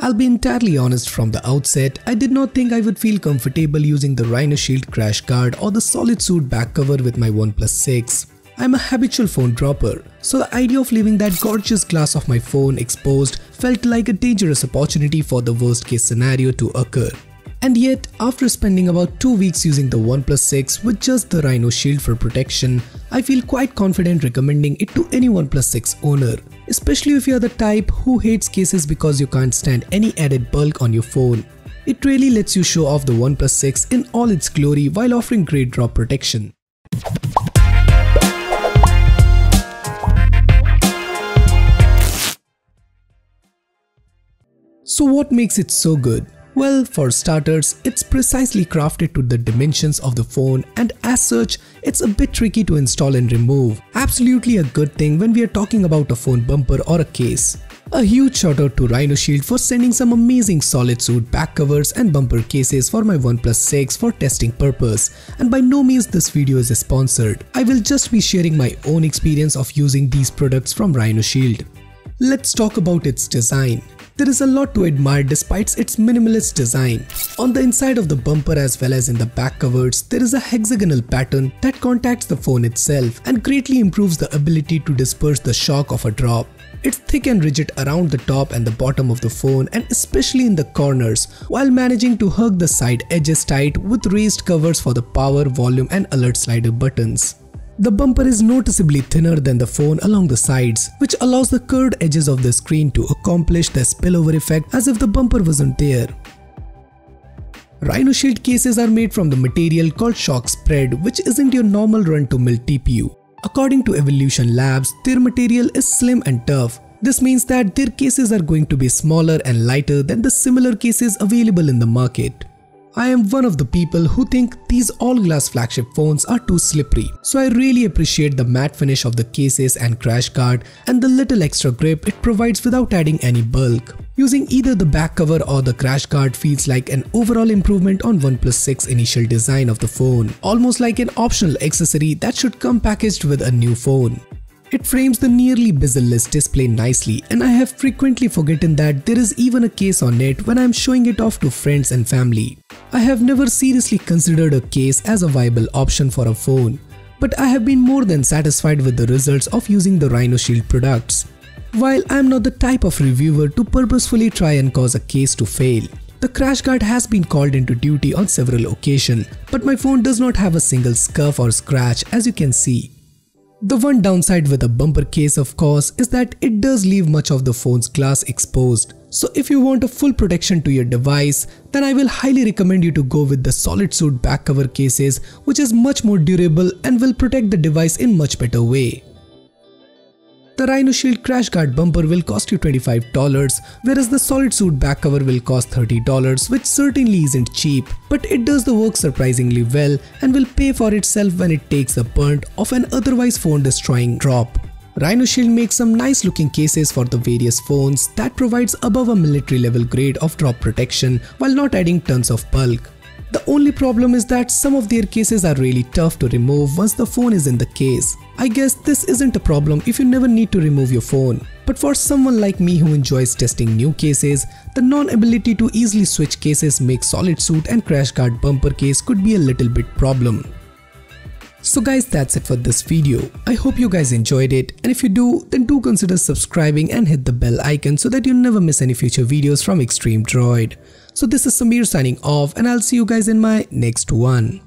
I'll be entirely honest, from the outset, I did not think I would feel comfortable using the RhinoShield Crash Guard or the SolidSuit back cover with my OnePlus 6. I'm a habitual phone dropper, so the idea of leaving that gorgeous glass of my phone exposed felt like a dangerous opportunity for the worst case scenario to occur. And yet, after spending about 2 weeks using the OnePlus 6 with just the RhinoShield for protection, I feel quite confident recommending it to any OnePlus 6 owner, especially if you are the type who hates cases because you can't stand any added bulk on your phone. It really lets you show off the OnePlus 6 in all its glory while offering great drop protection. So what makes it so good? Well, for starters, it's precisely crafted to the dimensions of the phone, and as such, it's a bit tricky to install and remove. Absolutely a good thing when we are talking about a phone bumper or a case. A huge shout out to RhinoShield for sending some amazing SolidSuit back covers and bumper cases for my OnePlus 6 for testing purpose, and by no means this video is sponsored. I will just be sharing my own experience of using these products from RhinoShield. Let's talk about its design. There is a lot to admire despite its minimalist design. On the inside of the bumper as well as in the back covers, there is a hexagonal pattern that contacts the phone itself and greatly improves the ability to disperse the shock of a drop. It's thick and rigid around the top and the bottom of the phone, and especially in the corners, while managing to hug the side edges tight with raised covers for the power, volume and alert slider buttons. The bumper is noticeably thinner than the phone along the sides, which allows the curved edges of the screen to accomplish the spillover effect as if the bumper wasn't there. RhinoShield cases are made from the material called shock spread, which isn't your normal run-to-mill TPU. According to Evolution Labs, their material is slim and tough. This means that their cases are going to be smaller and lighter than the similar cases available in the market. I am one of the people who think these all-glass flagship phones are too slippery, so I really appreciate the matte finish of the cases and CrashGuard and the little extra grip it provides without adding any bulk. Using either the back cover or the CrashGuard feels like an overall improvement on OnePlus 6 initial design of the phone, almost like an optional accessory that should come packaged with a new phone. It frames the nearly bezel-less display nicely, and I have frequently forgotten that there is even a case on it when I am showing it off to friends and family. I have never seriously considered a case as a viable option for a phone, but I have been more than satisfied with the results of using the RhinoShield products. While I am not the type of reviewer to purposefully try and cause a case to fail, the CrashGuard has been called into duty on several occasions, but my phone does not have a single scuff or scratch, as you can see. The one downside with a bumper case, of course, is that it does leave much of the phone's glass exposed. So if you want a full protection to your device, then I will highly recommend you to go with the SolidSuit back cover cases, which is much more durable and will protect the device in much better way. The RhinoShield Crash Guard bumper will cost you $25, whereas the SolidSuit back cover will cost $30, which certainly isn't cheap, but it does the work surprisingly well and will pay for itself when it takes the brunt of an otherwise phone-destroying drop. RhinoShield makes some nice looking cases for the various phones that provides above a military level grade of drop protection while not adding tons of bulk. The only problem is that some of their cases are really tough to remove once the phone is in the case. I guess this isn't a problem if you never need to remove your phone. But for someone like me who enjoys testing new cases, the non-ability to easily switch cases makes SolidSuit and CrashGuard bumper case could be a little bit problem. So guys, that's it for this video. I hope you guys enjoyed it, and if you do, then do consider subscribing and hit the bell icon so that you never miss any future videos from Extreme Droid. So this is Samir signing off, and I'll see you guys in my next one.